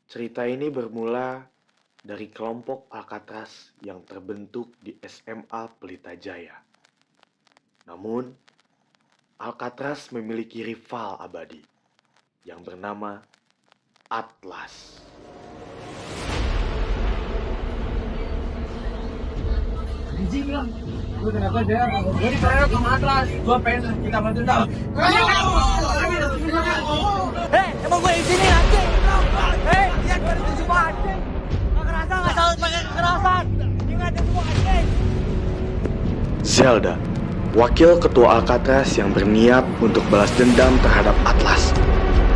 Cerita ini bermula dari kelompok Alcatraz yang terbentuk di SMA Pelita Jaya. Namun, Alcatraz memiliki rival abadi yang bernama Atlas. Anjing lah, lu kenapa dia? Gue dikeroyok sama Atlas, gue pengen kita bantu dendam. Emang gue di sini anjing. Lihat gue di semua anjing. Gak kerasa, gak salah pakai kekerasan. Ingat itu semua anjing. Zelda, wakil ketua Alcatraz yang berniat untuk balas dendam terhadap Atlas.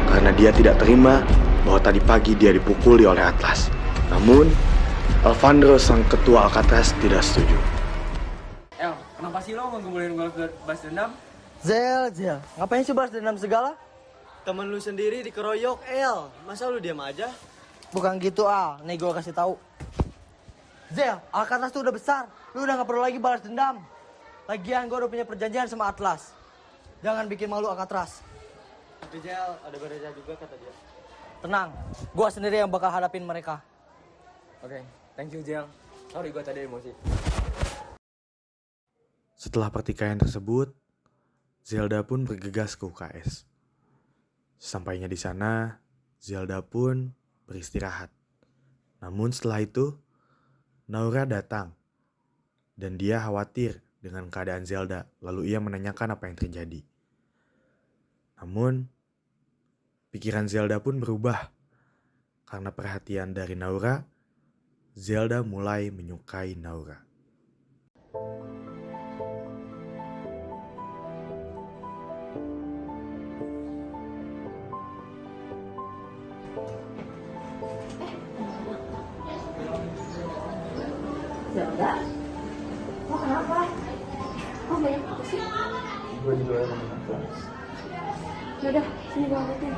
Karena dia tidak terima bahwa tadi pagi dia dipukuli oleh Atlas. Namun, Alvandro sang ketua Alcatraz tidak setuju. Kenapa sih lo ngebolehin gue balas dendam? Zel, ngapain sih balas dendam segala? Temen lu sendiri dikeroyok, El. Masa lu diam aja? Bukan gitu, Al. Nih gue kasih tahu. Zel, Alcatraz tuh udah besar. Lu udah gak perlu lagi balas dendam. Lagian gue udah punya perjanjian sama Atlas. Jangan bikin malu Alcatraz. Tapi Zel, ada beresnya juga kata dia. Tenang, gue sendiri yang bakal hadapin mereka. Oke, thank you Jel. Sorry gue tadi emosi. Setelah pertikaian tersebut, Zelda pun bergegas ke UKS. Sesampainya di sana, Zelda pun beristirahat. Namun setelah itu, Naura datang. Dan dia khawatir dengan keadaan Zelda, lalu ia menanyakan apa yang terjadi. Namun, pikiran Zelda pun berubah. Karena perhatian dari Naura, Zelda mulai menyukai Naura. Zelda? Oh kenapa? Oh banyak apa sih? Gue juga sama Atlas. Yaudah, sini gue angkatin.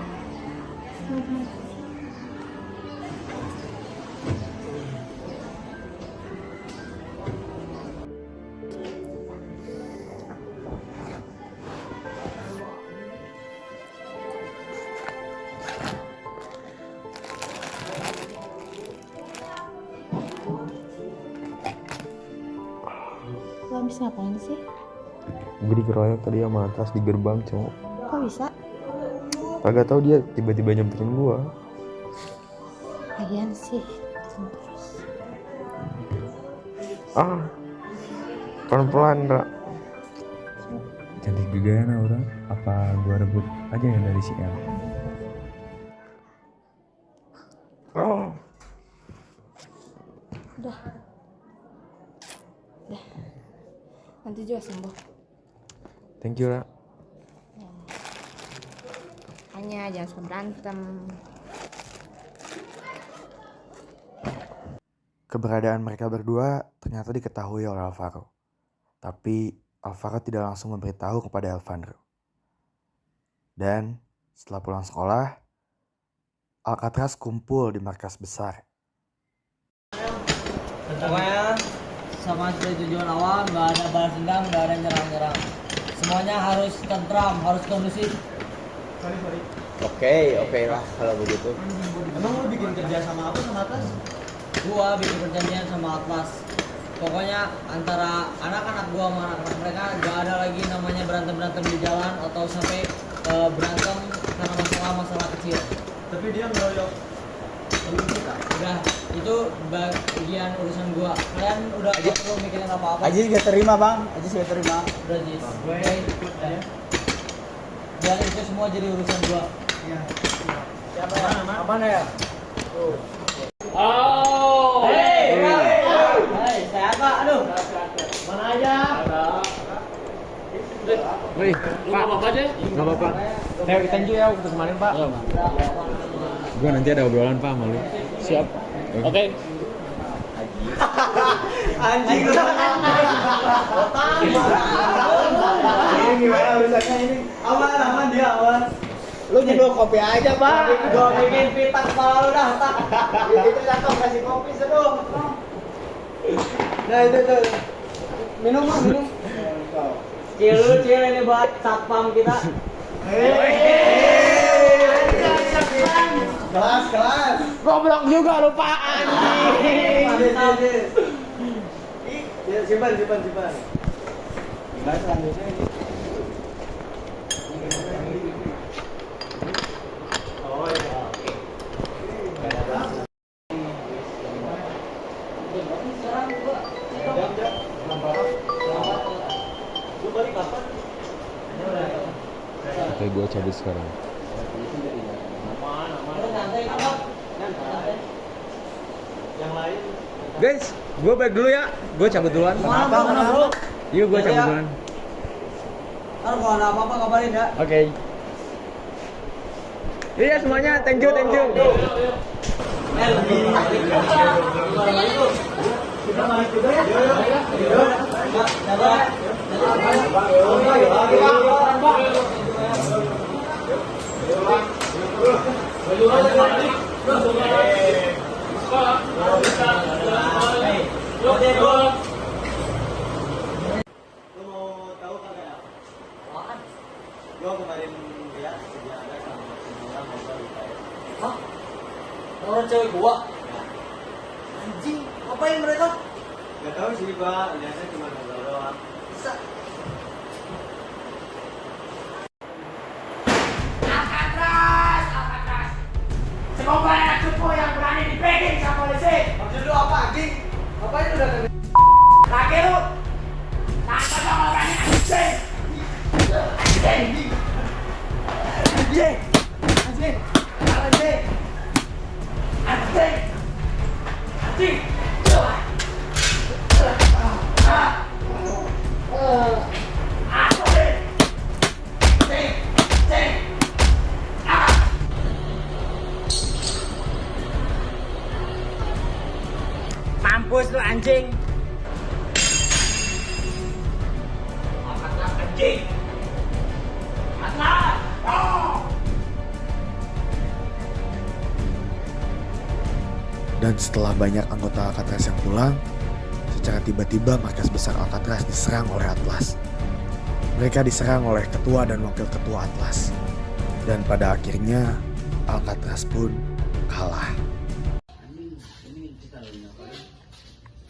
Lo habis ngapain sih? Gue dikeroyok tadi sama Atlas di gerbang, cowok. Kok bisa? Kagak tahu dia tiba-tiba nyamperin gue. Lagian sih terus. Pelan-pelan, Ra. Cantik juga ya Naura. Apa gue rebut aja yang dari si El? Udah. Nanti juga sembuh. Thank you, Ra. Hanya jangan suka berantem. Keberadaan mereka berdua ternyata diketahui oleh Alvaro. Tapi Alvaro tidak langsung memberitahu kepada Alvandro. Dan setelah pulang sekolah, Alcatraz kumpul di markas besar. Pokoknya sama seperti tujuan awal, nggak ada balas dendam, nggak ada nyerang-nyerang. Semuanya harus tentram, harus kondusif. Oke lah kalau begitu. Emang lu bikin kerja sama apa sama Atlas? Gua bikin perjanjian sama Atlas. Pokoknya antara anak-anak gua sama anak-anak mereka nggak ada lagi namanya berantem-berantem di jalan atau sampai berantem karena masalah kecil. Tapi dia ngeroyok temen kita. Udah, itu bagian urusan gua. Kalian udah gak perlu mikirin apa-apa. Ajis gak terima bang, Ajis gak terima. Udah Jis, gue ikut ya. Dan itu semua jadi urusan gua. Iya. Siapa ya? Apaan ya? Oh. Hey! Pak, aduh. Mana aja? Wih, Pak, apa-apa aja? Nggak apa-apa. Thank you ya untuk kemarin, Pak. Gue nanti ada obrolan Pak sama lu. Siap. Oke. Anjing lu. Ini gimana urusannya ini? Aman dia aman. Lu nyeduh kopi aja, Pak. Gua bikin pita kepala lu dah, tak. Gitu jatuh kasih kopi seduh. Nah, itu tuh. Minum, Bang, minum. Cil ini buat satpam kita. Kelas. Goblok juga lupa anjing. Simpan. Gimana selanjutnya ini? Oh iya, oke. Sekarang gua lu balik kapan? Oke, gue cabut sekarang. Yang lain Guys, gue balik dulu ya. Gue cabut duluan. mana bro? Yuk, gue cabut duluan. Ntar kalau ada apa-apa kabarin ya. Oke. Iya semuanya, thank you. Lu mau tahu kagak? Apaan? Gua kemarin lihat dia ada sama semua ngobrol di kayak. Hah? Orang cewek gua? Anjing, ngapain mereka? Gak tahu sih, Pak. Lihatnya cuma ngobrol doang. Bisa. Semoga anak cupu yang berani dipegang sama polisi. Maksud lu apa, anjing? Ngapain lu datang? Laki lu. Tanpa sama berani anjing. Anjing. Mampus lu anjing. Angkatlah anjing. Angkatlah. Dan setelah banyak anggota Alcatraz yang pulang, secara tiba-tiba markas besar Alcatraz diserang oleh Atlas. Mereka diserang oleh ketua dan wakil ketua Atlas. Dan pada akhirnya, Alcatraz pun kalah.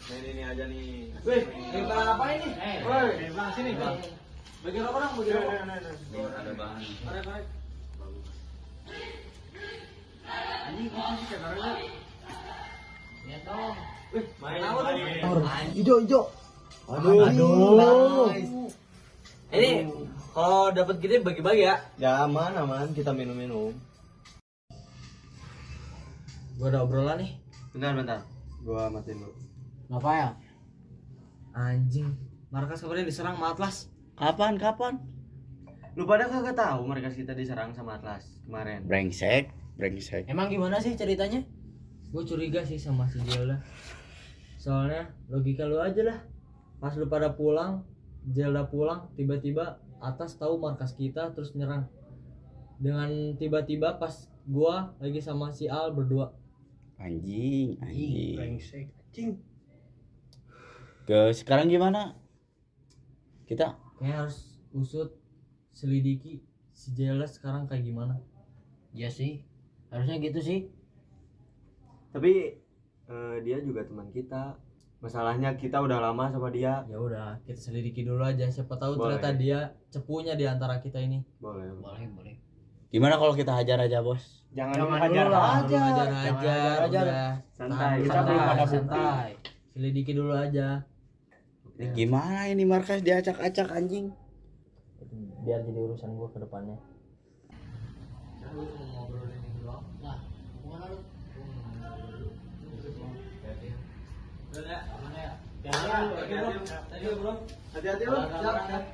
Ini aja nih. Wih, kita apa ini? Woi, sini. Bagi rokok dong, bagi rokok. Ada bahan. Tarik. Anjing, kok masih cekarnya? Ya dong. Wih, Main. Hijau. Aduh. Ini kalau dapat gede bagi-bagi ya. Ya aman, kita minum-minum. Gua ada obrolan nih. Bentar. Gua matiin dulu. Apa ya? Anjing, markas kemarin diserang sama Atlas. Kapan? Lu pada kagak tahu markas kita diserang sama Atlas kemarin? Brengsek. Emang gimana sih ceritanya? Gue curiga sih sama si Zelda. Soalnya logika lu aja lah. Pas lu pada pulang, Zelda pulang, tiba-tiba Atas tahu markas kita terus nyerang. Dengan tiba-tiba pas gua lagi sama si Al berdua. Anjing. Brengsek. Anjing. Ke sekarang gimana? Kita Kayaknya harus usut, selidiki si Zelda sekarang kayak gimana. Iya sih, harusnya gitu sih. Tapi dia juga teman kita. Masalahnya kita udah lama sama dia. Ya udah, kita selidiki dulu aja. Siapa tahu Boleh. ternyata dia cepunya di antara kita ini. Boleh. gimana kalau kita hajar aja, Bos? Jangan Hajar aja. Udah. Santai. Kita belum ada bukti. santai. Selidiki dulu aja. Ini gimana ini markas diacak-acak anjing? Biar jadi urusan gua ke depannya. Tadi bro. Hati-hati lu. Siap.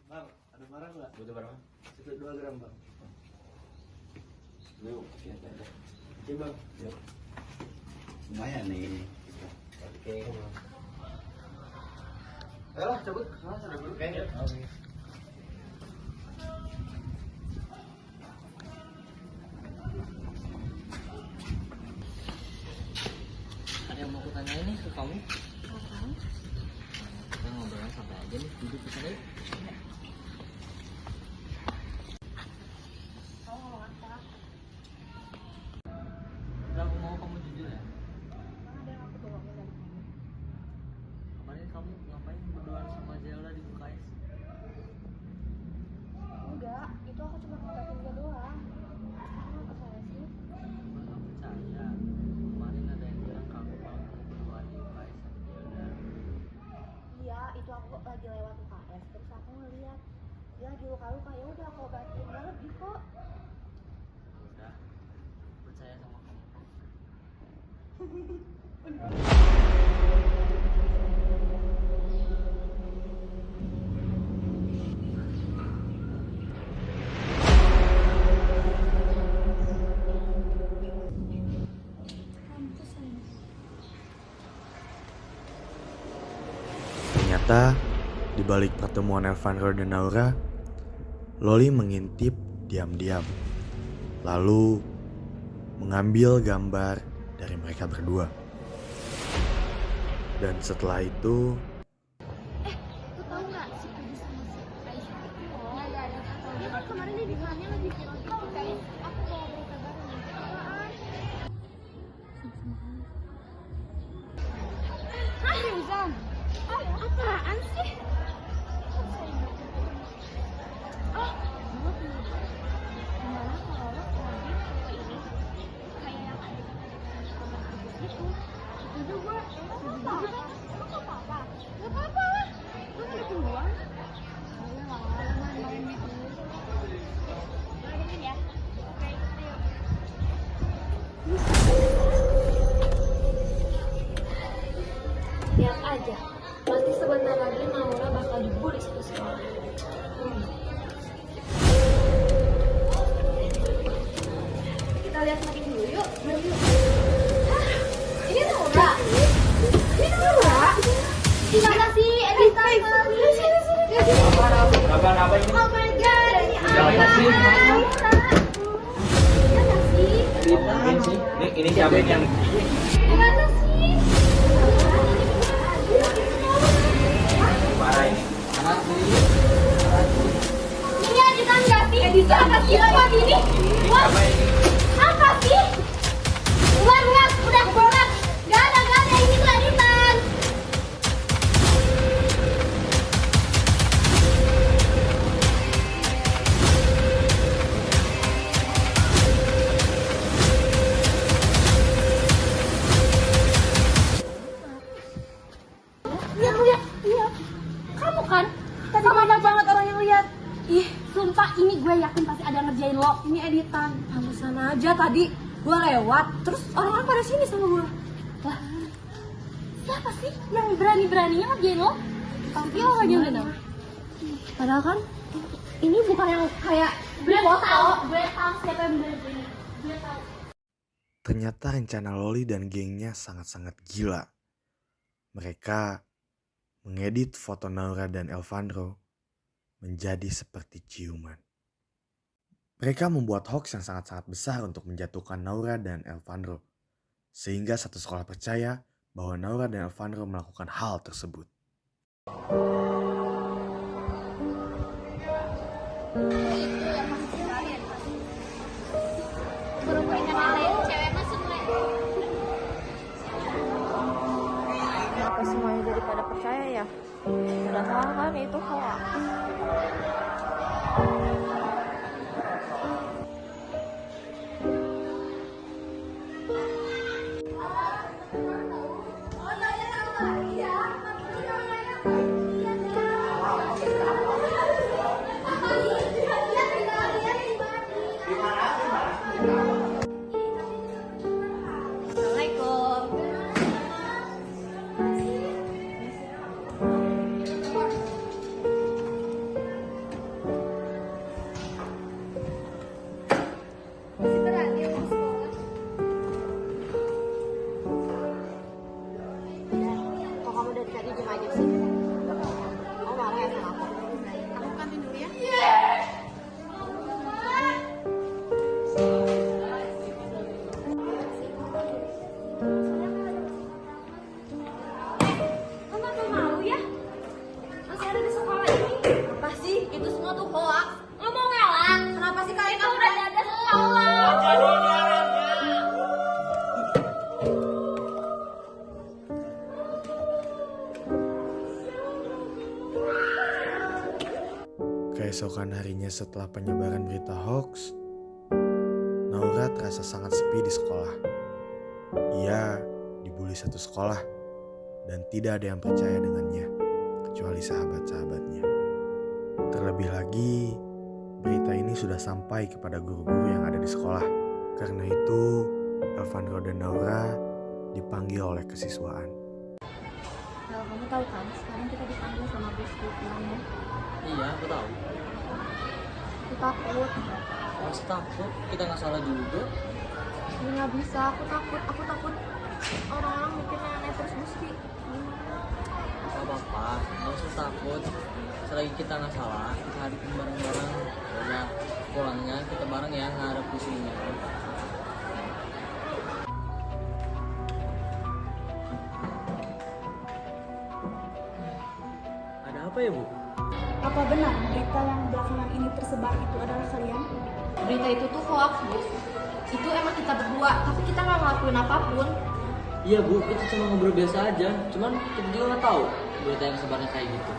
Bang, ada barang nggak? Butuh barang? 2 gram, Bang. Yuk, ada. Oke bang. Yuk. Lumayan nih. Oke. Ayolah, cabut. Sana dulu. Oke. Ada yang mau aku tanya ini ke kamu? Kita ngobrolnya santai aja nih, duduk di sana yuk. Udah, aku mau kamu jujur ya. Kemarin kamu ngapain berduaan sama Zelda di UKS? Enggak, itu aku cuma ngeliatin dia doang. Kamu percaya sih? Gue gak percaya. Kemarin ada yang bilang kamu kalau kamu berduaan di UKS sama Zelda. Iya, itu aku lagi lewat UKS, terus aku ngeliat dia lagi luka-luka, ya udah aku obatin, nggak lebih kok. Udah, percaya sama kamu. Ternyata, di balik pertemuan Elvanro dan Naura, Loli mengintip diam-diam, lalu mengambil gambar dari mereka berdua. Dan setelah itu, Lu tau nggak si Pegi sama si Aisyah? Oh, iya. Dia kan kemarin di depannya lagi viral gitu guys. Aku bawa berita baru nih. Apaan? Hah, Rizan? Apaan sih? Oh, gue punya ide. Gimana kalau lo coding foto ini kayak yang ada di bagus gitu? Setuju gue. Setuju juga. Lo gak apa-apa? Gak apa-apa lah. Lo mau bikin doang? Boleh lah, lo main-main gitu. Mainin ya? Oke, ayo. Lihat aja, pasti sebentar lagi Naura bakal dibully satu sekolah. Kita lihat makin dulu yuk. Hah? Ini Naura? Ini Naura? Gimana sih? Editan Apa ini? Oh my god, ini Siapa sih? Gimana sih? Ini sih. Ini siapa yang? Gimana sih? Parah ini. Ini editan gak sih? Editan apa sih? Apa gini? Wah, apa sih? Buat, udah borak. Gak ada, ini tuh editan. Lihat, iya. Kamu kan? Tadi banyak banget orang yang lihat. Ih, sumpah ini gue yakin pasti ada yang ngerjain lo. Ini editan. Pantesan aja tadi gue lewat, terus orang-orang pada sini sama gue. Lah, siapa sih yang berani-beraninya ngerjain lo? Pasti orang yang benar. Padahal kan ini bukan yang kayak gue tahu siapa yang benar-benar. Gue tahu. ternyata rencana Loli dan gengnya sangat-sangat gila. Mereka mengedit foto Naura dan Elvanro menjadi seperti ciuman. Mereka membuat hoax yang sangat-sangat besar untuk menjatuhkan Naura dan Elvanro, sehingga satu sekolah percaya bahwa Naura dan Elvanro melakukan hal tersebut. Kenapa semuanya jadi pada percaya ya? Padahal kan itu hoax. Gimana? Keesokan harinya setelah penyebaran berita hoax, Naura terasa sangat sepi di sekolah. Ia dibully satu sekolah dan tidak ada yang percaya dengannya, kecuali sahabat-sahabatnya. Terlebih lagi, berita ini sudah sampai kepada guru-guru yang ada di sekolah. Karena itu, Elvandro dan Naura dipanggil oleh kesiswaan. Kamu tahu kan, sekarang kita dipanggil sama bosku pulangnya. Iya, aku tahu. Aku takut. Masih takut? Kita nggak salah juga. Ini nggak bisa, aku takut orang-orang mikirnya aneh terus mesti. Gak apa-apa, nggak usah takut. Selagi kita nggak salah, kita hadapin bareng-bareng. Udah pulangnya kita bareng ya ngadep di sini. Ada apa ya, Bu? Apa benar berita yang belakangan ini tersebar itu adalah kalian? Berita itu tuh hoax, Bu. Itu emang kita berdua, tapi kita nggak ngelakuin apapun. Iya, Bu, kita cuma ngobrol biasa aja. Cuman kita juga nggak tahu berita yang sebarnya kayak gitu.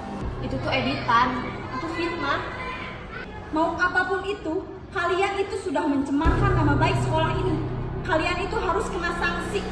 Itu tuh editan, itu fitnah. Mau apapun itu, kalian itu sudah mencemarkan nama baik sekolah ini. Kalian itu harus kena sanksi.